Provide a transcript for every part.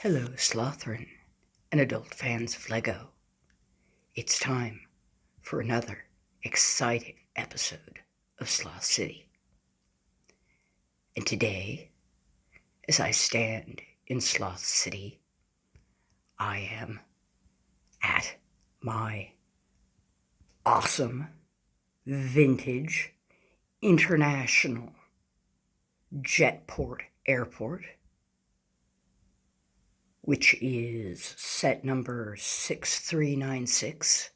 Hello, Slothrin and adult fans of Lego. It's time for another exciting episode of Sloth City. And today, as I stand in Sloth City, I am at my awesome, vintage, international jetport airport, which is set number 6396.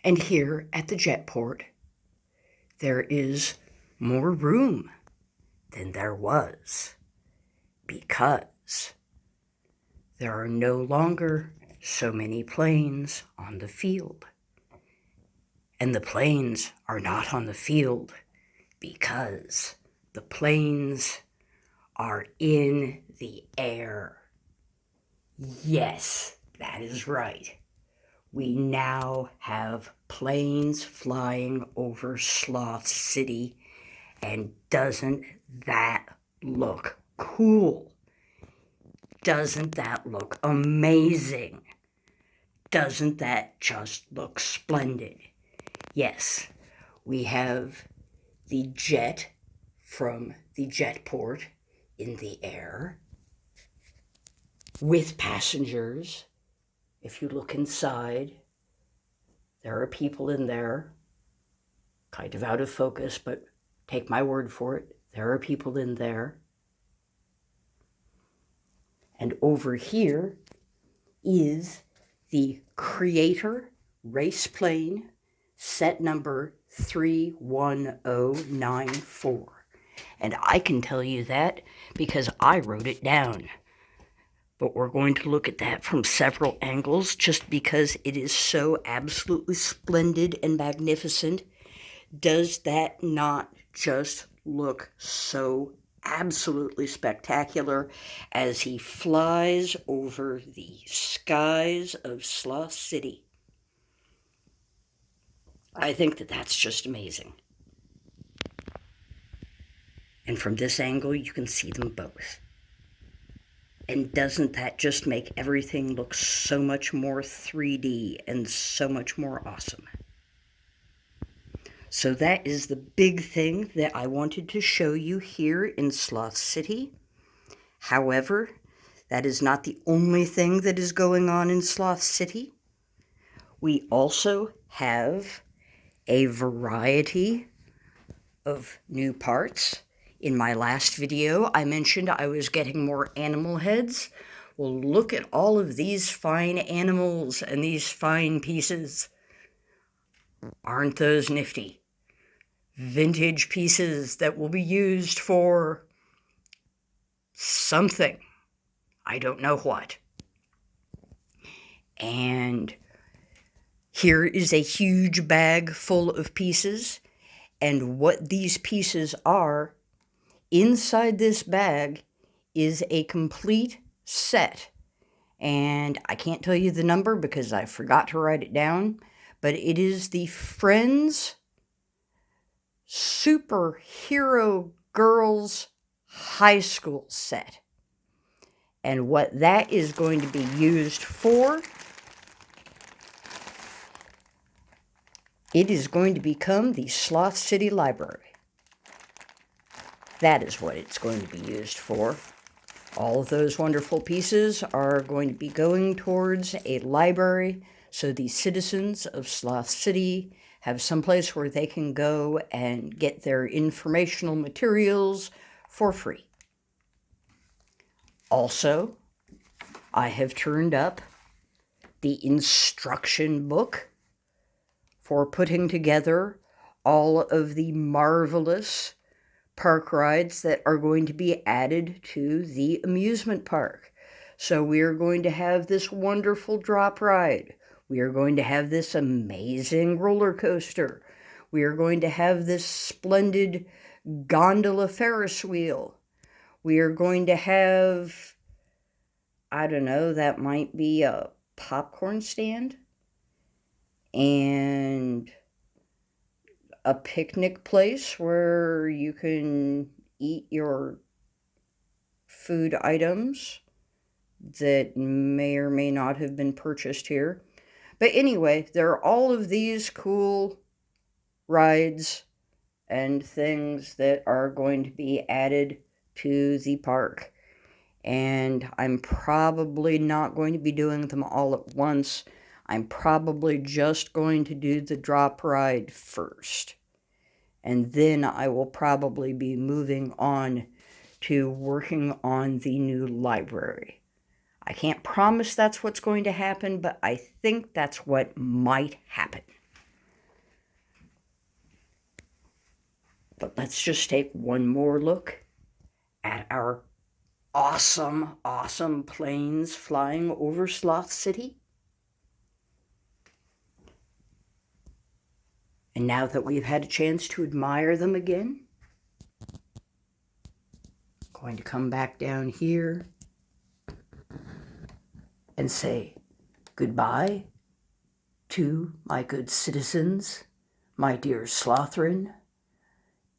And here at the jetport, there is more room than there was because there are no longer so many planes on the field. And the planes are not on the field because the planes are in the air. Yes, that is right. We now have planes flying over Sloth City, and doesn't that look cool? Doesn't that look amazing? Doesn't that just look splendid? Yes, we have the jet from the jetport in the air with passengers. If you look inside, there are people in there, kind of out of focus, but take my word for it, there are people in there. And over here is the Creator race plane, set number 31094. And I can tell you that because I wrote it down. But we're going to look at that from several angles just because it is so absolutely splendid and magnificent. Does that not just look so absolutely spectacular as he flies over the skies of Sloth City? I think that that's just amazing. And from this angle, you can see them both. And doesn't that just make everything look so much more 3D and so much more awesome? So that is the big thing that I wanted to show you here in Sloth City. However, that is not the only thing that is going on in Sloth City. We also have a variety of new parts. In my last video, I mentioned I was getting more animal heads. Well, look at all of these fine animals and these fine pieces. Aren't those nifty? Vintage pieces that will be used for something. I don't know what. And here is a huge bag full of pieces. And what these pieces are, inside this bag is a complete set. And I can't tell you the number because I forgot to write it down. But it is the Friends Superhero Girls High School set. And what that is going to be used for, it is going to become the Sloth City Library. That is what it's going to be used for. All of those wonderful pieces are going to be going towards a library so the citizens of Sloth City have someplace where they can go and get their informational materials for free. Also, I have turned up the instruction book for putting together all of the marvelous park rides that are going to be added to the amusement park. So we are going to have this wonderful drop ride. We are going to have this amazing roller coaster. We are going to have this splendid gondola Ferris wheel. We are going to have, I don't know, that might be a popcorn stand and a picnic place where you can eat your food items that may or may not have been purchased here. But anyway, there are all of these cool rides and things that are going to be added to the park. And I'm probably not going to be doing them all at once. I'm probably just going to do the drop ride first. And then I will probably be moving on to working on the new library. I can't promise that's what's going to happen, but I think that's what might happen. But let's just take one more look at our awesome, awesome planes flying over Sloth City. And now that we've had a chance to admire them again, I'm going to come back down here and say goodbye to my good citizens, my dear Slothrin,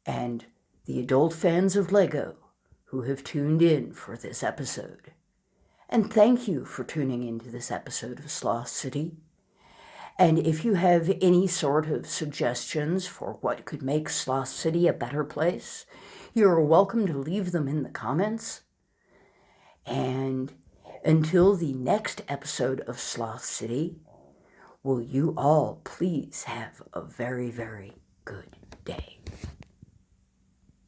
and the adult fans of Lego who have tuned in for this episode. And thank you for tuning into this episode of Sloth City. And if you have any sort of suggestions for what could make Sloth City a better place, you're welcome to leave them in the comments. And until the next episode of Sloth City, will you all please have a very, very good